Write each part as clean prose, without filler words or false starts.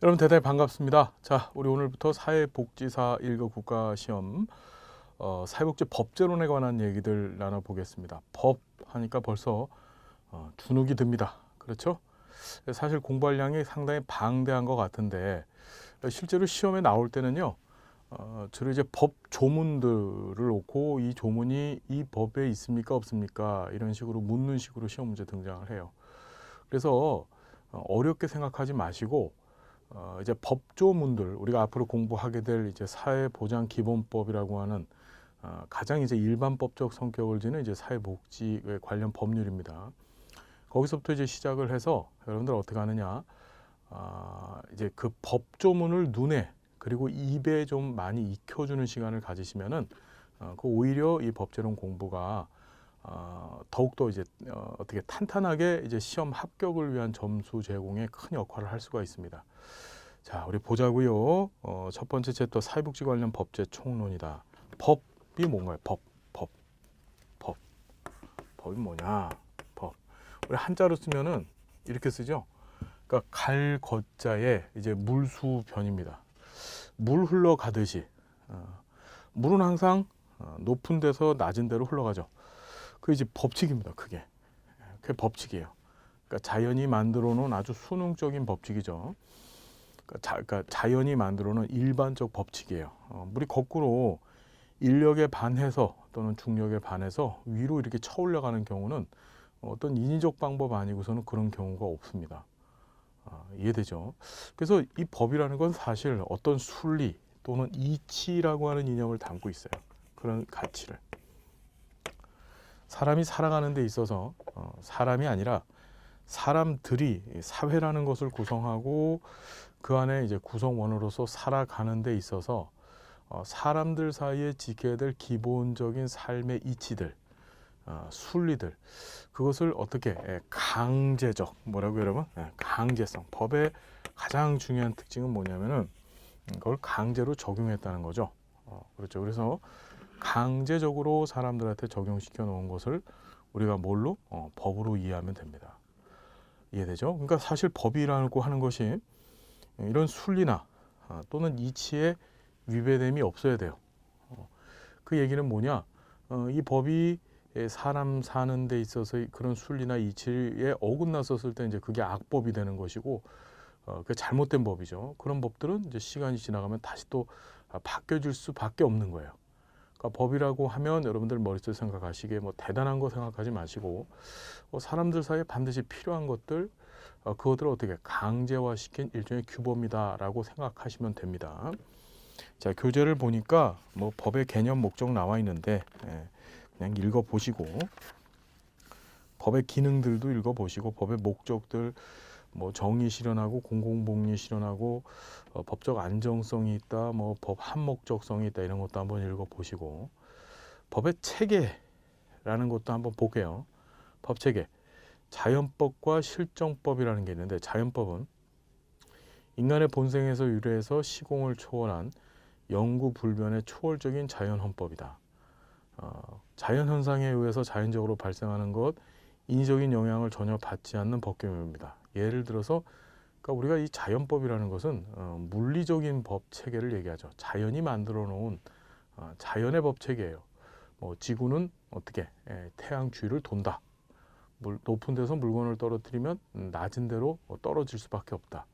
여러분 대단히 반갑습니다. 자, 우리 오늘부터 사회복지사 1급 국가시험 사회복지 법제론에 관한 얘기들 나눠보겠습니다. 법 하니까 벌써 주눅이 듭니다. 그렇죠? 사실 공부할 양이 상당히 방대한 것 같은데 실제로 시험에 나올 때는요. 주로 이제 법 조문들을 놓고 이 조문이 이 법에 있습니까 없습니까 이런 식으로 묻는 식으로 시험 문제 등장을 해요. 그래서 어렵게 생각하지 마시고 이제 법조문들 우리가 앞으로 공부하게 될 이제 사회보장기본법이라고 하는 가장 이제 일반법적 성격을 지닌 이제 사회복지 관련 법률입니다. 거기서부터 이제 시작을 해서 여러분들 어떻게 하느냐, 이제 그 법조문을 눈에 그리고 입에 좀 많이 익혀주는 시간을 가지시면은 그 오히려 이 법제론 공부가 더욱더 이제 어떻게 탄탄하게 이제 시험 합격을 위한 점수 제공에 큰 역할을 할 수가 있습니다. 자, 우리 보자고요. 첫 번째 챕터 사회복지 관련 법제 총론이다. 법이 뭔가요? 법. 법이 뭐냐? 법. 우리 한자로 쓰면은 이렇게 쓰죠. 그러니까 갈 거자에 이제 물수변입니다. 물 흘러가듯이 물은 항상 높은 데서 낮은 데로 흘러가죠. 그 이제 법칙입니다. 그게 법칙이에요. 그러니까 자연이 만들어 놓은 아주 수능적인 법칙이죠. 그러니까 자연이 만들어 놓은 일반적 법칙이에요. 물이 거꾸로 인력에 반해서 또는 중력에 반해서 위로 이렇게 쳐올려가는 경우는 어떤 인위적 방법 아니고서는 그런 경우가 없습니다. 이해되죠? 그래서 이 법이라는 건 사실 어떤 순리 또는 이치라고 하는 이념을 담고 있어요. 그런 가치를. 사람이 살아가는 데 있어서 사람이 아니라 사람들이 사회라는 것을 구성하고 그 안에 이제 구성원으로서 살아가는 데 있어서 사람들 사이에 지켜야 될 기본적인 삶의 이치들, 순리들, 그것을 어떻게 강제적, 뭐라고 여러분? 강제성. 법의 가장 중요한 특징은 뭐냐면은 그걸 강제로 적용했다는 거죠. 그렇죠. 그래서 강제적으로 사람들한테 적용시켜 놓은 것을 우리가 뭘로? 법으로 이해하면 됩니다. 이해되죠? 그러니까 사실 법이라고 하는 것이 이런 순리나 또는 이치에 위배됨이 없어야 돼요. 그 얘기는 뭐냐? 이 법이 사람 사는 데 있어서 그런 순리나 이치에 어긋났었을 때 이제 그게 악법이 되는 것이고, 그 잘못된 법이죠. 그런 법들은 이제 시간이 지나가면 다시 또 바뀌어질 수밖에 없는 거예요. 그러니까 법이라고 하면 여러분들 머릿속에 생각하시기에 뭐 대단한 거 생각하지 마시고 사람들 사이에 반드시 필요한 것들, 그것들을 어떻게 강제화시킨 일종의 규범이다라고 생각하시면 됩니다. 자, 교재를 보니까 뭐 법의 개념 목적 나와 있는데 그냥 읽어 보시고 법의 기능들도 읽어 보시고 법의 목적들, 뭐 정의 실현하고 공공복리 실현하고 법적 안정성이 있다, 뭐 법 한목적성이 있다, 이런 것도 한번 읽어 보시고 법의 체계라는 것도 한번 볼게요. 법 체계. 자연법과 실정법이라는 게 있는데, 자연법은 인간의 본성에서 유래해서 시공을 초월한 영구불변의 초월적인 자연헌법이다. 자연현상에 의해서 자연적으로 발생하는 것, 인위적인 영향을 전혀 받지 않는 법규입니다. 예를 들어서 그러니까 우리가 이 자연법이라는 것은 물리적인 법 체계를 얘기하죠. 자연이 만들어 놓은 자연의 법 체계예요. 뭐 지구는 어떻게 태양 주위를 돈다. 높은 데서 물건을 떨어뜨리면 낮은 데로 떨어질 수밖에 없다.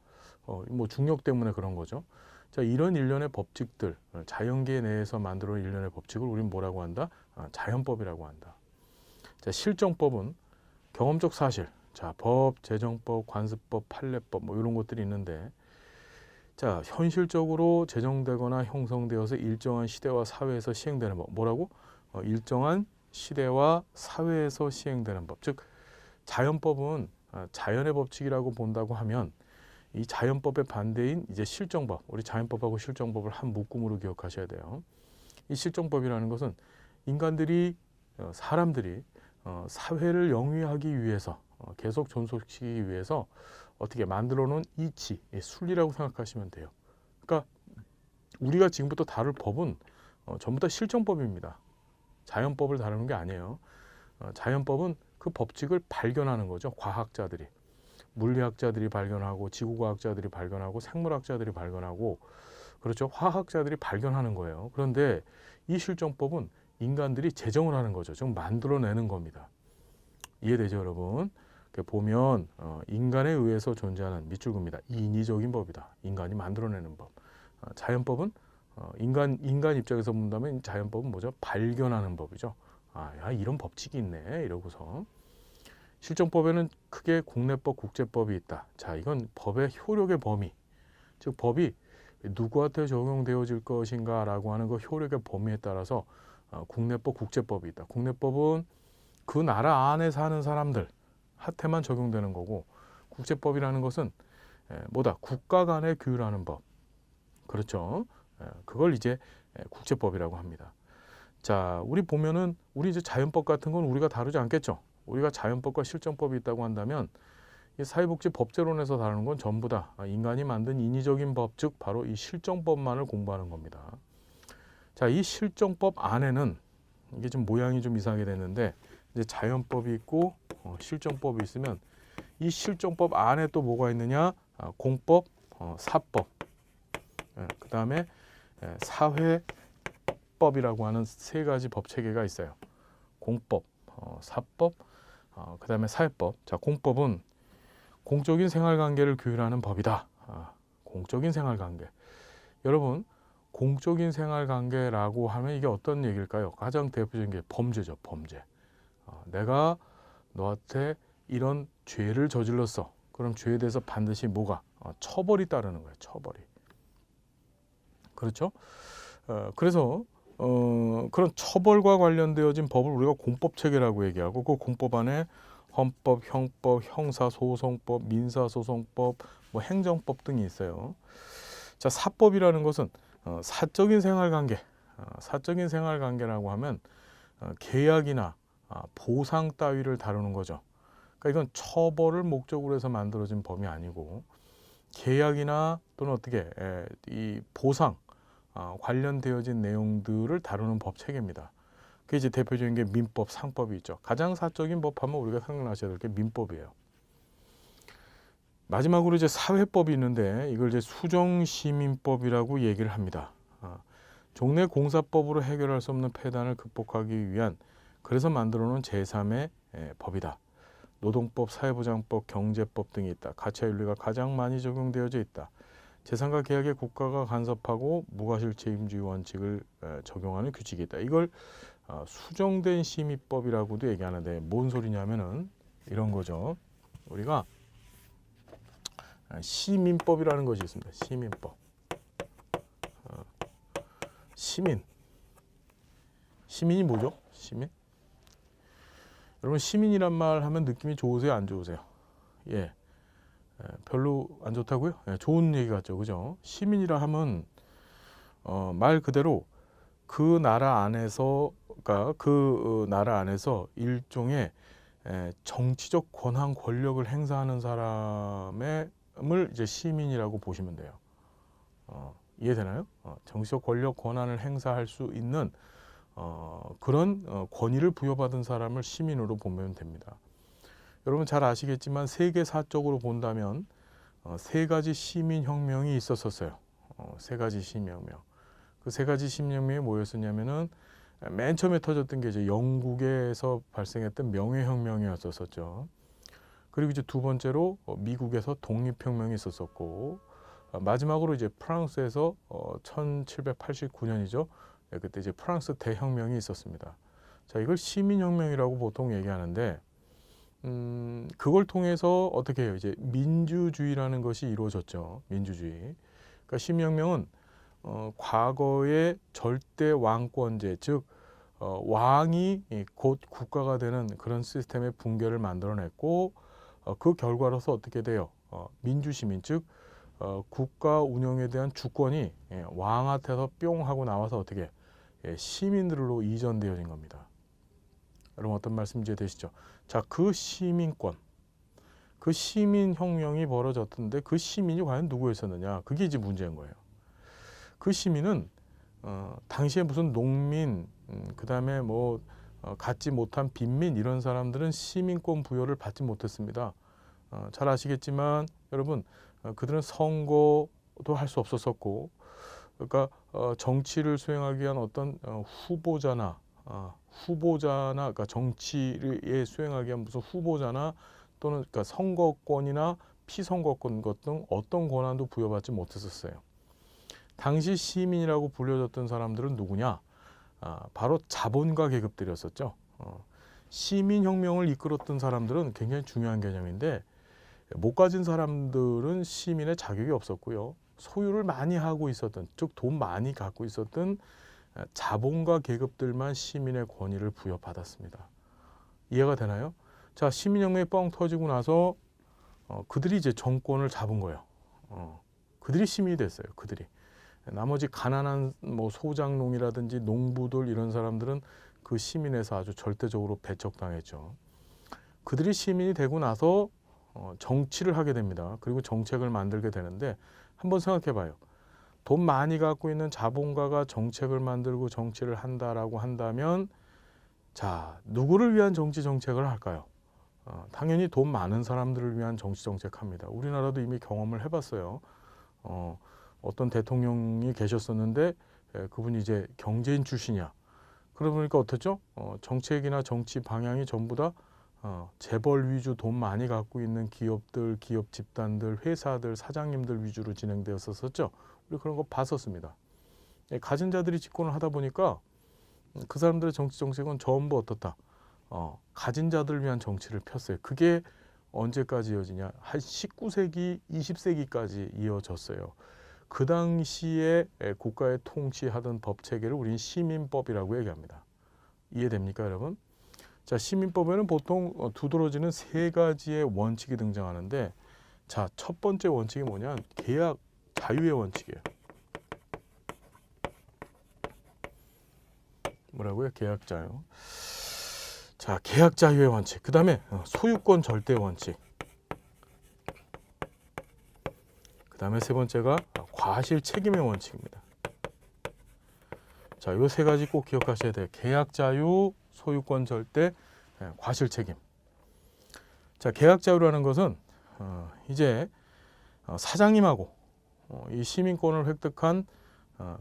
뭐 중력 때문에 그런 거죠. 자, 이런 일련의 법칙들, 자연계 내에서 만들어 놓은 일련의 법칙을 우리는 뭐라고 한다? 자연법이라고 한다. 자, 실정법은 경험적 사실, 자, 법, 재정법, 관습법, 판례법 뭐 이런 것들이 있는데, 자, 현실적으로 제정되거나 형성되어서 일정한 시대와 사회에서 시행되는 법. 뭐라고? 일정한 시대와 사회에서 시행되는 법. 즉, 자연법은 자연의 법칙이라고 본다고 하면 이 자연법의 반대인 이제 실정법, 우리 자연법하고 실정법을 한 묶음으로 기억하셔야 돼요. 이 실정법이라는 것은 인간들이 사람들이 사회를 영위하기 위해서 계속 존속시키기 위해서 어떻게 만들어 놓은 이치, 순리라고 생각하시면 돼요. 그러니까 우리가 지금부터 다룰 법은 전부 다 실정법입니다. 자연법을 다루는 게 아니에요. 자연법은 그 법칙을 발견하는 거죠. 과학자들이. 물리학자들이 발견하고 지구과학자들이 발견하고 생물학자들이 발견하고 그렇죠. 화학자들이 발견하는 거예요. 그런데 이 실정법은 인간들이 제정을 하는 거죠. 좀 만들어내는 겁니다. 이해되죠, 여러분? 보면 인간에 의해서 존재하는 밑줄입니다. 인위적인 법이다. 인간이 만들어내는 법. 자연법은 인간 입장에서 본다면 자연법은 뭐죠? 발견하는 법이죠. 아, 야, 이런 법칙이 있네. 이러고서 실정법에는 크게 국내법, 국제법이 있다. 자, 이건 법의 효력의 범위, 즉 법이 누구한테 적용되어질 것인가라고 하는 그 효력의 범위에 따라서 국내법, 국제법이 있다. 국내법은 그 나라 안에 사는 사람들 한테만 적용되는 거고, 국제법이라는 것은 뭐다? 국가 간에 규율하는 법. 그렇죠. 그걸 이제 국제법이라고 합니다. 자, 우리 보면은 우리 이제 자연법 같은 건 우리가 다루지 않겠죠. 우리가 자연법과 실정법이 있다고 한다면 이 사회복지 법제론에서 다루는 건 전부 다 인간이 만든 인위적인 법, 즉 바로 이 실정법만을 공부하는 겁니다. 자, 이 실정법 안에는 이게 좀 모양이 좀 이상하게 됐는데 이제 자연법이 있고 실정법이 있으면 이 실정법 안에 또 뭐가 있느냐? 공법, 사법, 그 다음에 사회법이라고 하는 세 가지 법 체계가 있어요. 공법, 사법, 그 다음에 사회법. 자, 공법은 공적인 생활관계를 규율하는 법이다. 공적인 생활관계. 여러분, 공적인 생활관계라고 하면 이게 어떤 얘기일까요? 가장 대표적인 게 범죄죠. 범죄. 내가 너한테 이런 죄를 저질렀어. 그럼 죄에 대해서 반드시 뭐가? 처벌이 따르는 거예요. 처벌이. 그렇죠? 그래서 그런 처벌과 관련되어진 법을 우리가 공법체계라고 얘기하고 그 공법 안에 헌법, 형법, 형사소송법, 민사소송법, 뭐 행정법 등이 있어요. 자, 사법이라는 것은 사적인 생활관계, 사적인 생활관계라고 하면 계약이나 보상 따위를 다루는 거죠. 그러니까 이건 처벌을 목적으로 해서 만들어진 법이 아니고 계약이나 또는 어떻게 이 보상 관련되어진 내용들을 다루는 법 체계입니다. 그게 이제 대표적인 게 민법, 상법이 있죠. 가장 사적인 법하면 우리가 생각나셔야 될 게 민법이에요. 마지막으로 이제 사회법이 있는데 이걸 이제 수정시민법이라고 얘기를 합니다. 종래 공사법으로 해결할 수 없는 폐단을 극복하기 위한 그래서 만들어 놓은 제3의 법이다. 노동법, 사회보장법, 경제법 등이 있다. 가치와 윤리가 가장 많이 적용되어져 있다. 재산과 계약에 국가가 간섭하고 무과실 책임주의 원칙을 적용하는 규칙이 있다. 이걸 수정된 심의법이라고도 얘기하는데 뭔 소리냐면은 이런 거죠. 우리가 시민법이라는 것이 있습니다. 시민법. 시민이 뭐죠? 시민? 여러분 시민이란 말 하면 느낌이 좋으세요? 안 좋으세요? 예. 별로 안 좋다고요? 좋은 얘기 같죠, 그죠? 시민이라 하면 말 그대로 그 나라 안에서, 그러니까 그 나라 안에서 일종의 정치적 권한, 권력을 행사하는 사람을 이제 시민이라고 보시면 돼요. 이해되나요? 정치적 권력, 권한을 행사할 수 있는 그런 권위를 부여받은 사람을 시민으로 보면 됩니다. 여러분 잘 아시겠지만 세계사적으로 본다면 세 가지 시민혁명이 있었어요. 세 가지 시민혁명. 그 세 가지 시민혁명이 뭐였었냐면은 맨 처음에 터졌던 게 이제 영국에서 발생했던 명예혁명이었었죠. 그리고 이제 두 번째로 미국에서 독립혁명이 있었었고 마지막으로 이제 프랑스에서 1789년이죠. 그때 이제 프랑스 대혁명이 있었습니다. 자, 이걸 시민혁명이라고 보통 얘기하는데 그걸 통해서 어떻게 해요? 이제 민주주의라는 것이 이루어졌죠. 민주주의. 그러니까 시민혁명은 과거의 절대 왕권제, 즉 왕이 곧 국가가 되는 그런 시스템의 붕괴를 만들어냈고 그 결과로서 어떻게 돼요? 민주시민, 즉 국가 운영에 대한 주권이 왕한테서 뿅 하고 나와서 어떻게 시민들로 이전되어진 겁니다. 여러분 어떤 말씀 이해되시죠? 자, 그 시민권, 그 시민혁명이 벌어졌던데 그 시민이 과연 누구였었느냐? 그게 이제 문제인 거예요. 그 시민은 당시에 무슨 농민, 그 다음에 뭐 갖지 못한 빈민 이런 사람들은 시민권 부여를 받지 못했습니다. 잘 아시겠지만 여러분 그들은 선거도 할 수 없었었고 그러니까 정치를 수행하기 위한 어떤 후보자나 그러니까 정치에 수행하기 위한 무슨 후보자나 또는 그러니까 선거권이나 피선거권 등 어떤 권한도 부여받지 못했었어요. 당시 시민이라고 불려졌던 사람들은 누구냐? 바로 자본가 계급들이었었죠. 시민혁명을 이끌었던 사람들은 굉장히 중요한 개념인데 못 가진 사람들은 시민의 자격이 없었고요. 소유를 많이 하고 있었던, 즉 돈 많이 갖고 있었던 자본가 계급들만 시민의 권위를 부여받았습니다. 이해가 되나요? 자, 시민혁명이 뻥 터지고 나서 그들이 이제 정권을 잡은 거예요. 그들이 시민이 됐어요. 그들이. 나머지 가난한 뭐 소장농이라든지 농부들 이런 사람들은 그 시민에서 아주 절대적으로 배척당했죠. 그들이 시민이 되고 나서 정치를 하게 됩니다. 그리고 정책을 만들게 되는데 한번 생각해 봐요. 돈 많이 갖고 있는 자본가가 정책을 만들고 정치를 한다라고 한다면 자, 누구를 위한 정치 정책을 할까요? 당연히 돈 많은 사람들을 위한 정치 정책합니다. 우리나라도 이미 경험을 해봤어요. 어떤 대통령이 계셨었는데 그분이 이제 경제인 출신이야. 그러다 보니까 어떻죠? 정책이나 정치 방향이 전부 다 재벌 위주 돈 많이 갖고 있는 기업들, 기업 집단들, 회사들, 사장님들 위주로 진행되었었죠. 우리 그런 거 봤었습니다. 가진 자들이 집권을 하다 보니까 그 사람들의 정치 정책은 전부 어떻다? 가진 자들을 위한 정치를 폈어요. 그게 언제까지 이어지냐? 한 19세기, 20세기까지 이어졌어요. 그 당시에 국가의 통치하던 법 체계를 우리는 시민법이라고 얘기합니다. 이해됩니까, 여러분? 자, 시민법에는 보통 두드러지는 세 가지의 원칙이 등장하는데, 자, 첫 번째 원칙이 뭐냐? 계약 자유의 원칙이에요. 뭐라고요? 계약 자유. 자, 계약 자유의 원칙. 그 다음에 소유권 절대 원칙. 그 다음에 세 번째가 과실 책임의 원칙입니다. 자, 이 세 가지 꼭 기억하셔야 돼요. 계약 자유, 소유권 절대, 과실 책임. 자, 계약 자유라는 것은 이제 사장님하고 이 시민권을 획득한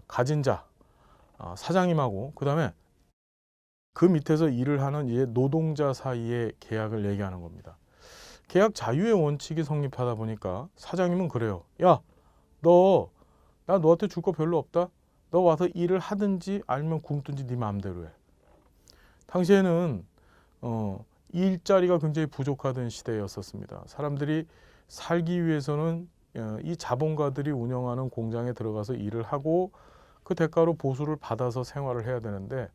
가진 자, 사장님하고 그 다음에 그 밑에서 일을 하는 이제 노동자 사이의 계약을 얘기하는 겁니다. 계약 자유의 원칙이 성립하다 보니까 사장님은 그래요. 야, 나 너한테 줄 거 별로 없다. 너 와서 일을 하든지 아니면 굶든지 네 마음대로 해. 당시에는 일자리가 굉장히 부족하던 시대였었습니다. 사람들이 살기 위해서는 이 자본가들이 운영하는 공장에 들어가서 일을 하고 그 대가로 보수를 받아서 생활을 해야 되는데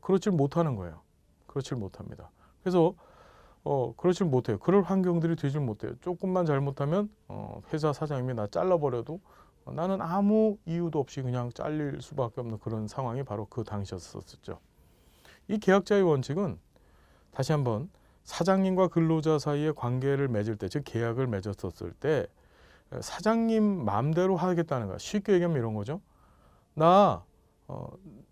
그렇질 못하는 거예요. 그렇질 못합니다. 그래서 그렇질 못해요. 그럴 환경들이 되질 못해요. 조금만 잘못하면 회사 사장님이 나 잘라버려도 나는 아무 이유도 없이 그냥 잘릴 수밖에 없는 그런 상황이 바로 그 당시였었죠. 이 계약자의 원칙은 다시 한번 사장님과 근로자 사이의 관계를 맺을 때, 즉 계약을 맺었을 때 사장님 마음대로 하겠다는 거야. 쉽게 얘기하면 이런 거죠. 나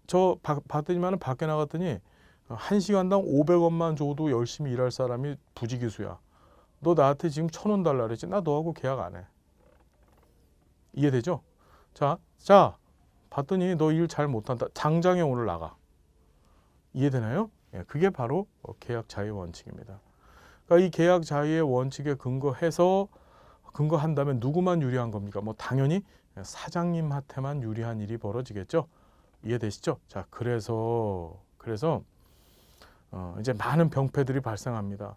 저 받더니만 밖에 나갔더니 1시간당 500원만 줘도 열심히 일할 사람이 부지기수야. 너 나한테 지금 1,000원 달라 그랬지? 나 너하고 계약 안 해. 이해되죠? 자, 봤더니 너 일 잘 못한다. 당장에 오늘 나가. 이해되나요? 그게 바로 계약 자유 원칙입니다. 그러니까 이 계약 자유의 원칙에 근거한다면 누구만 유리한 겁니까? 뭐 당연히 사장님한테만 유리한 일이 벌어지겠죠. 이해되시죠? 자, 그래서 이제 많은 병폐들이 발생합니다.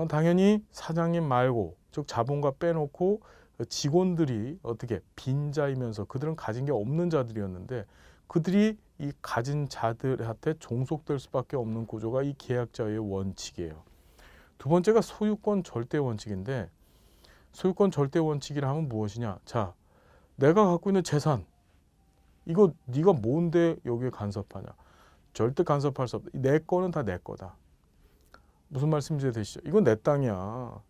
당연히 사장님 말고, 즉 자본가 빼놓고 직원들이 어떻게 빈자이면서 그들은 가진 게 없는 자들이었는데 그들이 이 가진 자들한테 종속될 수밖에 없는 구조가 이 계약자의 원칙이에요. 두 번째가 소유권 절대 원칙인데, 소유권 절대 원칙이라 하면 무엇이냐? 자, 내가 갖고 있는 재산, 이거 네가 뭔데 여기에 간섭하냐? 절대 간섭할 수 없다. 내 거는 다 내 거다. 무슨 말씀인지 되시죠? 이건 내 땅이야.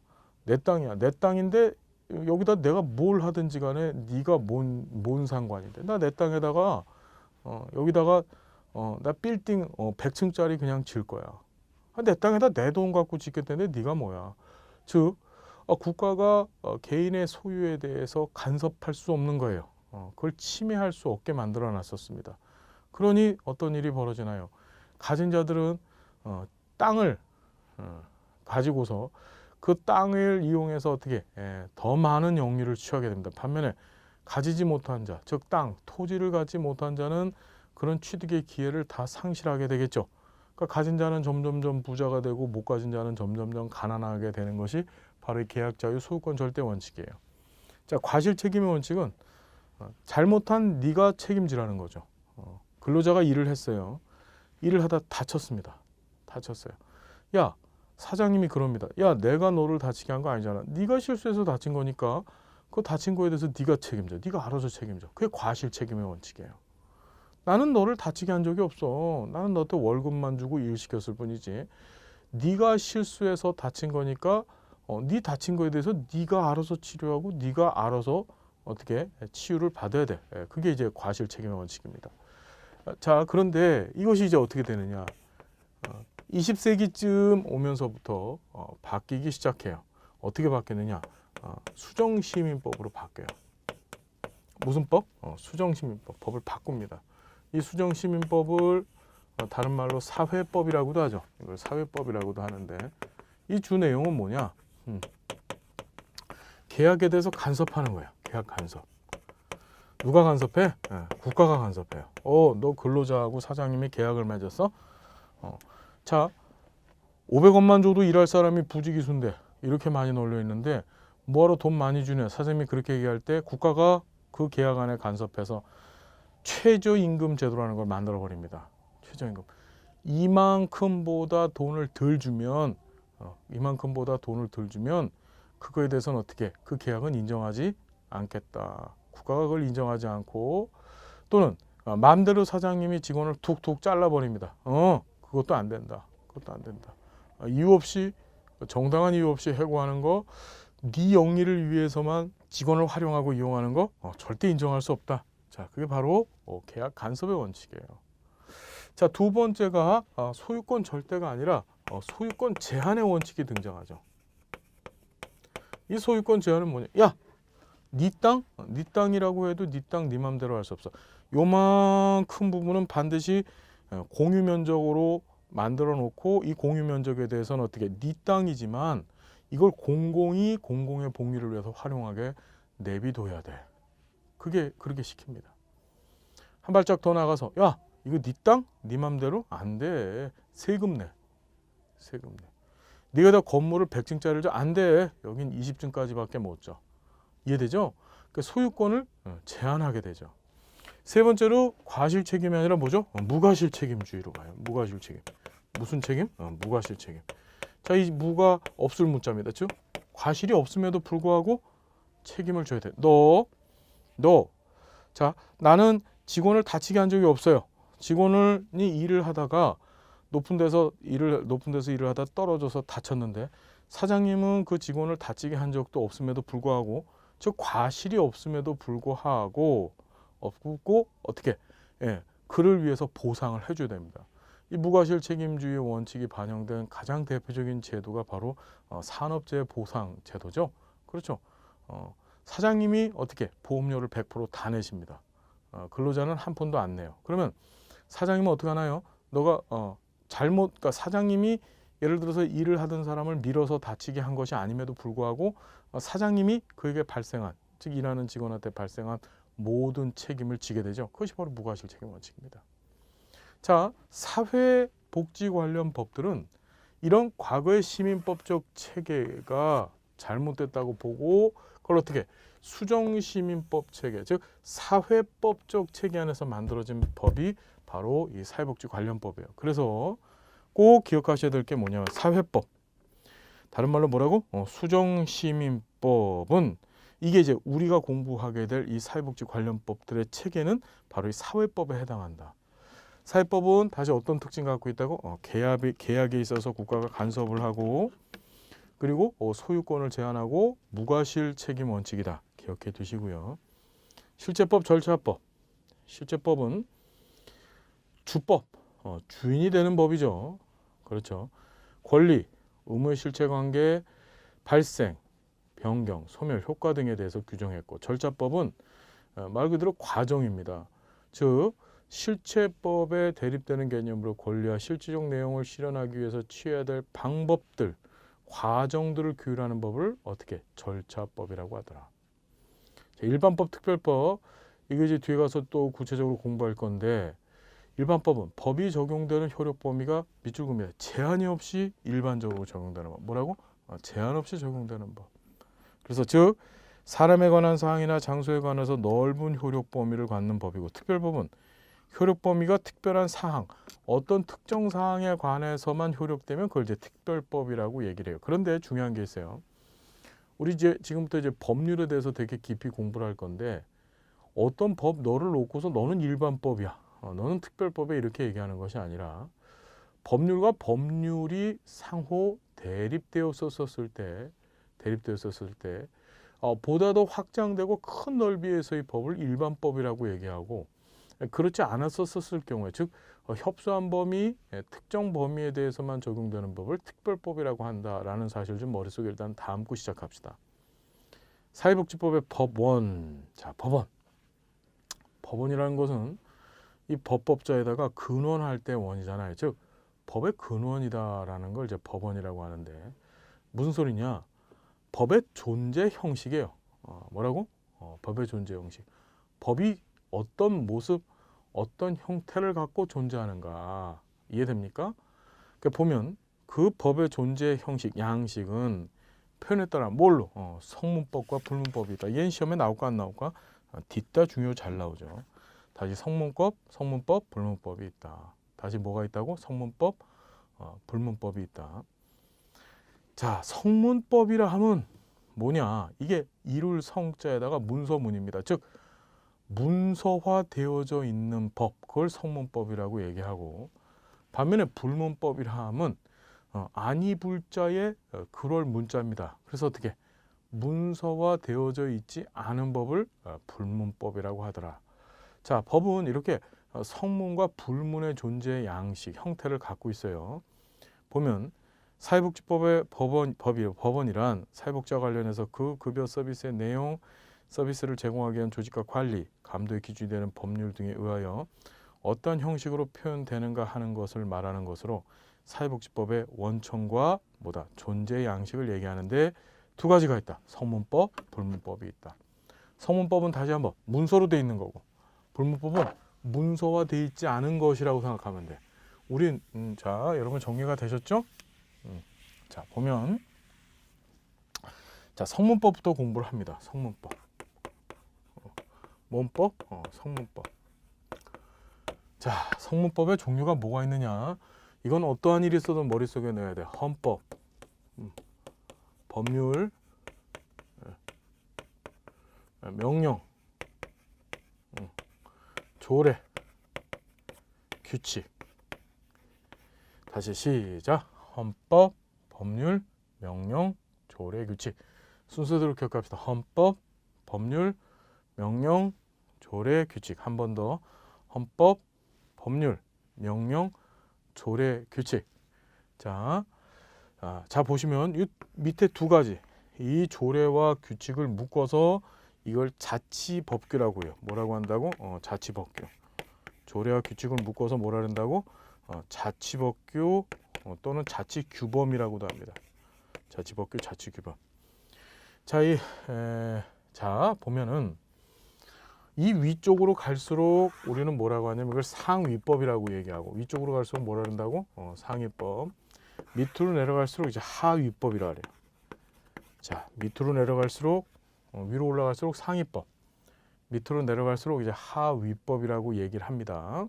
내 땅이야. 내 땅인데 여기다 내가 뭘 하든지 간에 네가 뭔 상관인데. 나 내 땅에다가 여기다가 나 빌딩 100층짜리 그냥 질 거야. 내 땅에다 내 돈 갖고 짓겠다는데 네가 뭐야? 즉 국가가 개인의 소유에 대해서 간섭할 수 없는 거예요. 그걸 침해할 수 없게 만들어 놨었습니다. 그러니 어떤 일이 벌어지나요? 가진 자들은 땅을 가지고서 그 땅을 이용해서 어떻게 더 많은 영유를 취하게 됩니다. 반면에 가지지 못한 자, 즉 땅, 토지를 갖지 못한 자는 그런 취득의 기회를 다 상실하게 되겠죠. 그러니까 가진 자는 점점점 부자가 되고 못 가진 자는 점점점 가난하게 되는 것이 바로 이 계약 자유 소유권 절대 원칙이에요. 자, 과실 책임의 원칙은 잘못한 네가 책임지라는 거죠. 근로자가 일을 했어요. 일을 하다 다쳤습니다. 다쳤어요. 야, 사장님이 그럽니다. 야, 내가 너를 다치게 한 거 아니잖아. 네가 실수해서 다친 거니까 그 다친 거에 대해서 네가 책임져. 네가 알아서 책임져. 그게 과실 책임의 원칙이에요. 나는 너를 다치게 한 적이 없어. 나는 너한테 월급만 주고 일 시켰을 뿐이지. 네가 실수해서 다친 거니까 네 다친 거에 대해서 네가 알아서 치료하고 네가 알아서 어떻게 치유를 받아야 돼. 그게 이제 과실 책임의 원칙입니다. 자, 그런데 이것이 이제 어떻게 되느냐? 20세기쯤 오면서부터 바뀌기 시작해요. 어떻게 바뀌느냐? 수정시민법으로 바뀌어요. 무슨 법? 수정시민법. 법을 바꿉니다. 이 수정시민법을 다른 말로 사회법이라고도 하죠. 이걸 사회법이라고도 하는데 이 주 내용은 뭐냐? 계약에 대해서 간섭하는 거예요. 계약 간섭. 누가 간섭해? 국가가 간섭해요. 너 근로자하고 사장님이 계약을 맺었어? 자, 500원만 줘도 일할 사람이 부지기수인데 이렇게 많이 널려 있는데 뭐하러 돈 많이 주냐? 사장님이 그렇게 얘기할 때 국가가 그 계약 안에 간섭해서 최저임금 제도라는 걸 만들어 버립니다. 최저임금. 이만큼보다 돈을 덜 주면 그거에 대해서는 어떻게 그 계약은 인정하지 않겠다. 국가가 그걸 인정하지 않고 또는 마음대로 사장님이 직원을 툭툭 잘라버립니다. 그것도 안 된다. 그것도 안 된다. 이유 없이 정당한 이유 없이 해고하는 거, 네 영리를 위해서만 직원을 활용하고 이용하는 거 절대 인정할 수 없다. 자, 그게 바로 계약 간섭의 원칙이에요. 자, 두 번째가 소유권 절대가 아니라 소유권 제한의 원칙이 등장하죠. 이 소유권 제한은 뭐냐? 야, 네 땅이라고 해도 네 땅 네 맘대로 할 수 없어. 요만큼 부분은 반드시 공유 면적으로 만들어 놓고 이 공유 면적에 대해서는 어떻게 네 땅이지만 이걸 공공이 공공의 복리를 위해서 활용하게 내비둬야 돼. 그게 그렇게 시킵니다. 한 발짝 더 나가서 야, 이거 네 땅? 네 맘대로? 안 돼. 세금 내. 네가 다 건물을 100층짜리를 줘? 안 돼. 여긴 20층까지밖에 못 줘. 이해되죠? 그러니까 소유권을 제한하게 되죠. 세 번째로 과실 책임이 아니라 뭐죠? 무과실 책임주의로 가요. 무과실 책임. 무슨 책임? 무과실 책임. 자, 이 무가 없을 무자입니다. 즉 과실이 없음에도 불구하고 책임을 져야 돼. 너. 자, 나는 직원을 다치게 한 적이 없어요. 직원이 일을 하다가 높은 데서 일을 하다 떨어져서 다쳤는데 사장님은 그 직원을 다치게 한 적도 없음에도 불구하고 즉 과실이 없음에도 불구하고 어떻게 그를 위해서 보상을 해줘야 됩니다. 이 무과실 책임주의 원칙이 반영된 가장 대표적인 제도가 바로 산업재해 보상 제도죠. 그렇죠. 사장님이 어떻게 보험료를 100% 다 내십니다. 근로자는 한 푼도 안 내요. 그러면 사장님은 어떻게 하나요? 너가 그러니까 사장님이 예를 들어서 일을 하던 사람을 밀어서 다치게 한 것이 아님에도 불구하고 사장님이 그에게 발생한, 즉 일하는 직원한테 발생한 모든 책임을 지게 되죠. 그것이 바로 무과실 책임 원칙입니다. 자, 사회복지 관련 법들은 이런 과거의 시민법적 체계가 잘못됐다고 보고 그걸 어떻게 수정시민법 체계, 즉 사회법적 체계 안에서 만들어진 법이 바로 이 사회복지 관련법이에요. 그래서 꼭 기억하셔야 될 게 뭐냐면 사회법. 다른 말로 뭐라고? 수정시민법은 이게 이제 우리가 공부하게 될 이 사회복지 관련법들의 체계는 바로 이 사회법에 해당한다. 사회법은 다시 어떤 특징 갖고 있다고? 계약에 있어서 국가가 간섭을 하고 그리고 소유권을 제한하고 무과실 책임 원칙이다. 기억해 두시고요. 실제법, 절차법. 실제법은 주법, 주인이 되는 법이죠. 그렇죠. 권리, 의무의 실체관계 발생, 변경, 소멸, 효과 등에 대해서 규정했고 절차법은 말 그대로 과정입니다. 즉 실체법에 대립되는 개념으로 권리와 실질적 내용을 실현하기 위해서 취해야 될 방법들, 과정들을 규율하는 법을 어떻게 절차법이라고 하더라. 일반법, 특별법 이게 이제 뒤에 가서 또 구체적으로 공부할 건데 일반법은 법이 적용되는 효력 범위가 밑줄 긋습니다. 제한이 없이 일반적으로 적용되는 법. 뭐라고? 제한 없이 적용되는 법. 그래서 즉 사람에 관한 사항이나 장소에 관해서 넓은 효력 범위를 갖는 법이고 특별법은 효력 범위가 특별한 사항, 어떤 특정 사항에 관해서만 효력되면 그걸 이제 특별법이라고 얘기를 해요. 그런데 중요한 게 있어요. 우리 이제 지금부터 이제 법률에 대해서 되게 깊이 공부를 할 건데 어떤 법 너를 놓고서 너는 일반법이야, 너는 특별법에 이렇게 얘기하는 것이 아니라 법률과 법률이 상호 대립되었었을 때 보다 더 확장되고 큰 넓이에서의 법을 일반법이라고 얘기하고 그렇지 않았었을 경우에 즉 협소한 범위, 특정 범위에 대해서만 적용되는 법을 특별법이라고 한다라는 사실 좀 머릿속에 일단 담고 시작합시다. 사회복지법의 법원. 자, 법원. 법원이라는 것은 이 법법자에다가 근원할 때 원이잖아요. 즉 법의 근원이다라는 걸 이제 법원이라고 하는데 무슨 소리냐? 법의 존재 형식이에요. 뭐라고? 법의 존재 형식. 법이 어떤 모습, 어떤 형태를 갖고 존재하는가 이해됩니까? 그러니까 보면 그 법의 존재 형식, 양식은 표현에 따라 뭘로? 성문법과 불문법이다. 얘는 시험에 나올까 안 나올까? 뒷다 중요 잘 나오죠. 다시 성문법, 불문법이 있다. 다시 뭐가 있다고? 성문법, 불문법이 있다. 자, 성문법이라 하면 뭐냐? 이게 이룰 성자에다가 문서문입니다. 즉 문서화되어져 있는 법, 그걸 성문법이라고 얘기하고 반면에 불문법이라 하면 아니불자의 그럴 문자입니다. 그래서 어떻게 문서화되어져 있지 않은 법을 불문법이라고 하더라. 자, 법은 이렇게 성문과 불문의 존재의 양식, 형태를 갖고 있어요. 보면 사회복지법의 법원이란 사회복지와 관련해서 그 급여 서비스의 내용, 서비스를 제공하기 위한 조직과 관리, 감독의 기준이 되는 법률 등에 의하여 어떤 형식으로 표현되는가 하는 것을 말하는 것으로 사회복지법의 원천과 뭐다? 존재의 양식을 얘기하는데 두 가지가 있다. 성문법, 불문법이 있다. 성문법은 다시 한번 문서로 돼 있는 거고 불문법은 문서화돼 있지 않은 것이라고 생각하면 돼. 우린 자, 여러분 정리가 되셨죠? 자, 보면 자, 성문법부터 공부를 합니다. 성문법. 뭔법? 성문법. 자, 성문법의 종류가 뭐가 있느냐? 이건 어떠한 일이 있어도 머릿속에 넣어야 돼. 헌법, 법률, 명령, 조례, 규칙. 다시 시작. 헌법, 법률, 명령, 조례, 규칙. 순서대로 기억합시다. 헌법, 법률, 명령, 조례, 규칙. 한 번 더. 헌법, 법률, 명령, 조례, 규칙. 자, 보시면 이 밑에 두 가지. 이 조례와 규칙을 묶어서 이걸 자치법규라고 해요. 뭐라고 한다고? 자치법규. 조례와 규칙을 묶어서 뭐라 한다고? 자치법규 또는 자치규범이라고도 합니다. 자치법규, 자치규범. 자, 보면은 이 위쪽으로 갈수록 우리는 뭐라고 하냐면 이걸 상위법이라고 얘기하고 위쪽으로 갈수록 뭐라 한다고? 상위법. 밑으로 내려갈수록 이제 하위법이라 그래요. 자, 밑으로 내려갈수록 위로 올라갈수록 상위법. 밑으로 내려갈수록 이제 하위법이라고 얘기를 합니다.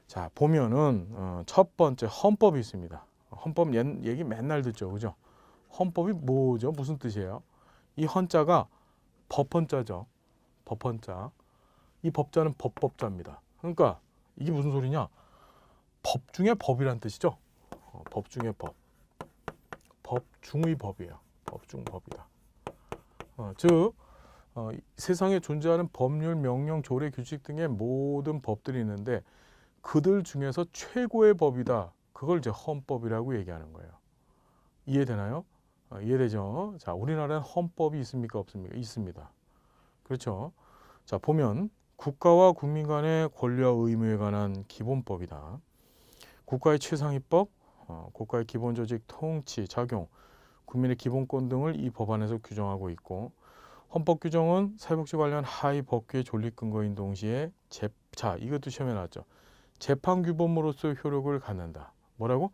자, 보면은 첫 번째 헌법이 있습니다. 헌법 얘기 맨날 듣죠, 그죠? 헌법이 뭐죠? 무슨 뜻이에요? 이 헌자가 법헌자죠. 법헌자. 이 법자는 법법자입니다. 그러니까 이게 무슨 소리냐? 법 중에 법이란 뜻이죠. 법 중에 법. 법 중의 법이에요. 법 중 법이다. 즉 세상에 존재하는 법률, 명령, 조례, 규칙 등의 모든 법들이 있는데 그들 중에서 최고의 법이다. 그걸 이제 헌법이라고 얘기하는 거예요. 이해되나요? 이해되죠? 자, 우리나라는 헌법이 있습니까? 없습니까? 있습니다. 그렇죠? 자, 보면 국가와 국민 간의 권리와 의무에 관한 기본법이다. 국가의 최상위법, 국가의 기본조직 통치, 작용, 국민의 기본권 등을 이 법안에서 규정하고 있고, 헌법 규정은 사회복지 관련 하위 법규의 존립 근거인 동시에 자, 이것도 시험에 나왔죠. 재판 규범으로서 효력을 갖는다. 뭐라고?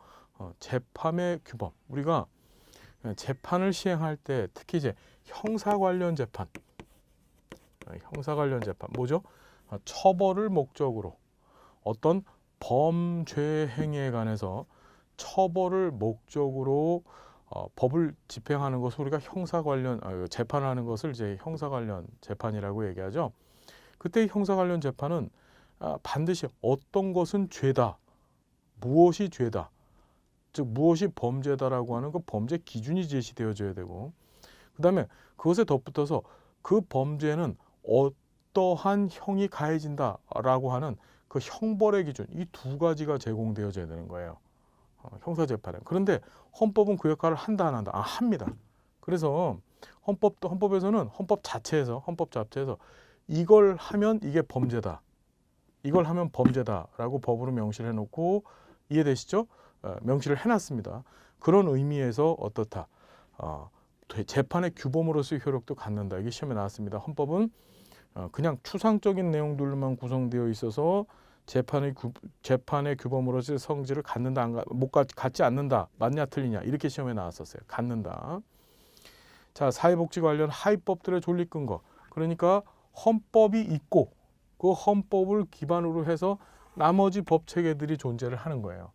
재판의 규범. 우리가 재판을 시행할 때 특히 이제 형사 관련 재판, 뭐죠? 처벌을 목적으로 어떤 범죄 행위에 관해서 처벌을 목적으로 법을 집행하는 것을 우리가 형사 관련 재판하는 것을 이제 형사 관련 재판이라고 얘기하죠. 그때 형사 관련 재판은 반드시 어떤 것은 죄다, 무엇이 죄다, 즉 무엇이 범죄다라고 하는 그 범죄 기준이 제시되어져야 되고, 그 다음에 그것에 덧붙여서 그 범죄는 어떠한 형이 가해진다라고 하는 그 형벌의 기준, 이 두 가지가 제공되어져야 되는 거예요. 형사재판은. 그런데 헌법은 그 역할을 한다 안 한다? 합니다. 그래서 헌법에서는 헌법 자체에서 이걸 하면 이게 범죄다, 이걸 하면 범죄다라고 법으로 명시를 해놓고, 이해되시죠? 명시를 해놨습니다. 그런 의미에서 어떻다? 재판의 규범으로서의 효력도 갖는다. 이게 시험에 나왔습니다. 헌법은 그냥 추상적인 내용들만 구성되어 있어서 재판의 규범으로서의 성질을 갖는다, 갖지 않는다, 맞냐 틀리냐 이렇게 시험에 나왔었어요. 갖는다. 자, 사회복지 관련 하위법들의 존립 근거, 그러니까 헌법이 있고 그 헌법을 기반으로 해서 나머지 법 체계들이 존재를 하는 거예요.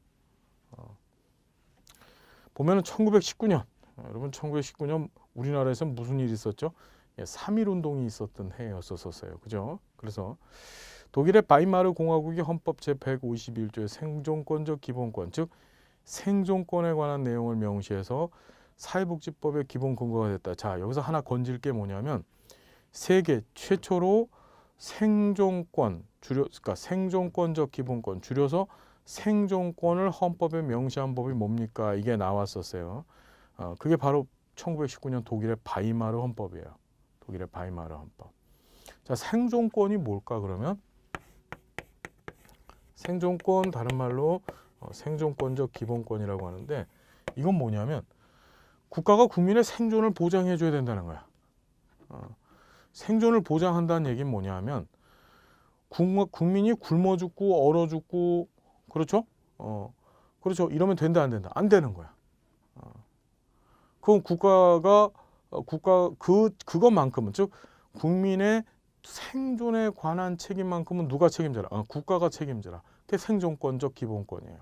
보면은 1919년, 여러분 1919년 우리나라에서 무슨 일이 있었죠? 3.1 운동이 있었던 해였었어요. 그죠? 그래서 독일의 바이마르 공화국이 헌법 제151조의 생존권적 기본권, 즉 생존권에 관한 내용을 명시해서 사회복지법의 기본 근거가 됐다. 자, 여기서 하나 건질 게 뭐냐면 세계 최초로 생존권, 그러니까 생존권적 기본권, 줄여서 생존권을 헌법에 명시한 법이 뭡니까? 이게 나왔었어요. 그게 바로 1919년 독일의 바이마르 헌법이에요. 독일의 바이마르 헌법. 자, 생존권이 뭘까 그러면? 생존권, 다른 말로 생존권적 기본권이라고 하는데, 이건 뭐냐면 국가가 국민의 생존을 보장해 줘야 된다는 거야. 생존을 보장한다는 얘기는 뭐냐면 국민이 굶어 죽고 얼어 죽고, 그렇죠? 그렇죠. 이러면 된다 안 된다? 안 되는 거야. 그럼 그것만큼은, 즉 국민의 생존에 관한 책임만큼은 누가 책임져라? 국가가 책임져라. 그게 생존권적 기본권이에요.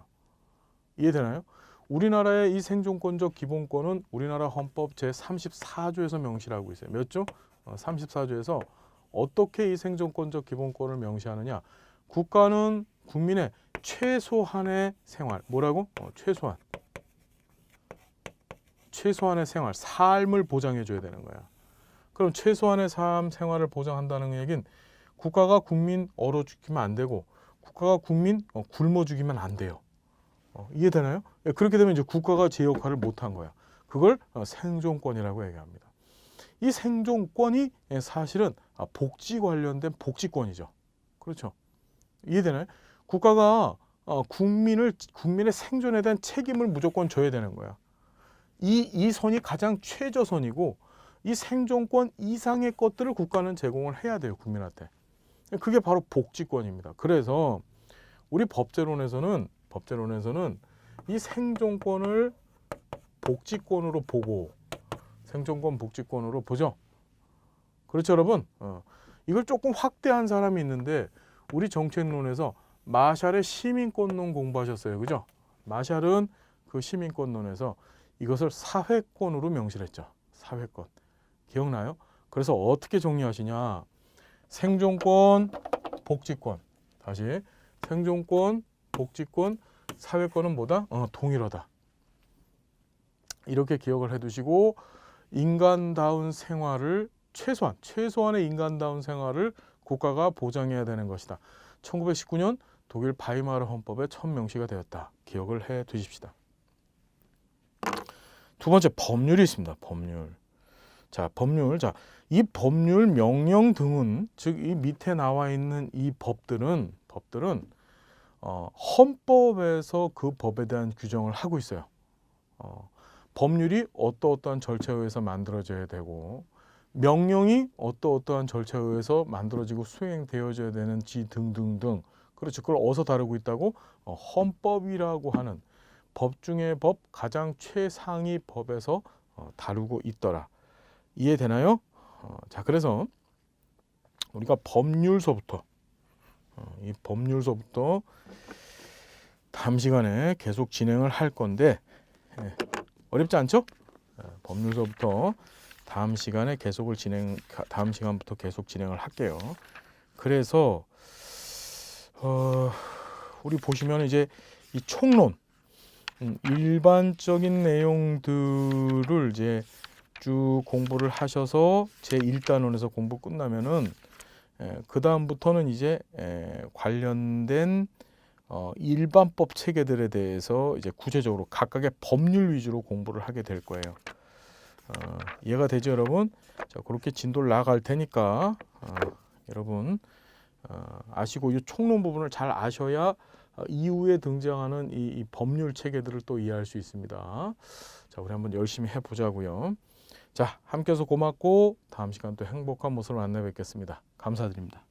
이해되나요? 우리나라의 이 생존권적 기본권은 우리나라 헌법 제34조에서 명시를 하고 있어요. 몇 조? 34조에서 어떻게 이 생존권적 기본권을 명시하느냐? 국가는 국민의 최소한의 생활, 뭐라고? 최소한의 생활, 삶을 보장해 줘야 되는 거야. 그럼 최소한의 생활을 보장한다는 얘기는 국가가 국민 얼어 죽이면 안 되고 국가가 국민 굶어 죽이면 안 돼요. 이해되나요? 그렇게 되면 이제 국가가 제 역할을 못한 거야. 그걸 생존권이라고 얘기합니다. 이 생존권이 사실은 복지 관련된 복지권이죠. 그렇죠? 이해되나요? 국가가 국민의 생존에 대한 책임을 무조건 져야 되는 거야. 이 선이 가장 최저선이고, 이 생존권 이상의 것들을 국가는 제공을 해야 돼요, 국민한테. 그게 바로 복지권입니다. 그래서 우리 법제론에서는 이 생존권을 복지권으로 보고, 생존권 복지권으로 보죠. 그렇죠, 여러분? 이걸 조금 확대한 사람이 있는데, 우리 정책론에서 마샬의 시민권론 공부하셨어요, 그죠? 마샬은 그 시민권론에서 이것을 사회권으로 명시를 했죠. 사회권. 기억나요? 그래서 어떻게 정리하시냐? 생존권, 복지권. 다시 생존권, 복지권, 사회권은 뭐다? 동일하다. 이렇게 기억을 해두시고, 인간다운 생활을 최소한의 인간다운 생활을 국가가 보장해야 되는 것이다. 1919년 독일 바이마르 헌법에 첫 명시가 되었다. 기억을 해 두십시다. 두 번째 법률이 있습니다. 법률. 자, 법률. 자, 이 법률, 명령 등은 즉 이 밑에 나와 있는 이 법들은 헌법에서 그 법에 대한 규정을 하고 있어요. 법률이 어떠어떠한 절차에 의해서 만들어져야 되고 명령이 어떠어떠한 절차에 의해서 만들어지고 수행되어져야 되는지 등등등. 그렇죠. 그걸 어디서 다루고 있다고? 헌법이라고 하는 법 중의 법, 가장 최상위 법에서 다루고 있더라. 이해되나요? 자, 그래서 우리가 법률서부터 이 법률서부터 다음 시간에 계속 진행을 할 건데 어렵지 않죠? 법률서부터 다음 시간부터 계속 진행을 할게요. 그래서 우리 보시면 이제 이 총론 일반적인 내용들을 이제 쭉 공부를 하셔서 제 1단원에서 공부 끝나면은 그 다음부터는 이제 관련된 일반법 체계들에 대해서 이제 구체적으로 각각의 법률 위주로 공부를 하게 될 거예요. 이해가 되죠, 여러분? 자, 그렇게 진도를 나아갈 테니까 여러분 아시고 이 총론 부분을 잘 아셔야 이후에 등장하는 이 법률 체계들을 또 이해할 수 있습니다. 자, 우리 한번 열심히 해보자고요. 자, 함께해서 고맙고 다음 시간 또 행복한 모습으로 만나 뵙겠습니다. 감사드립니다.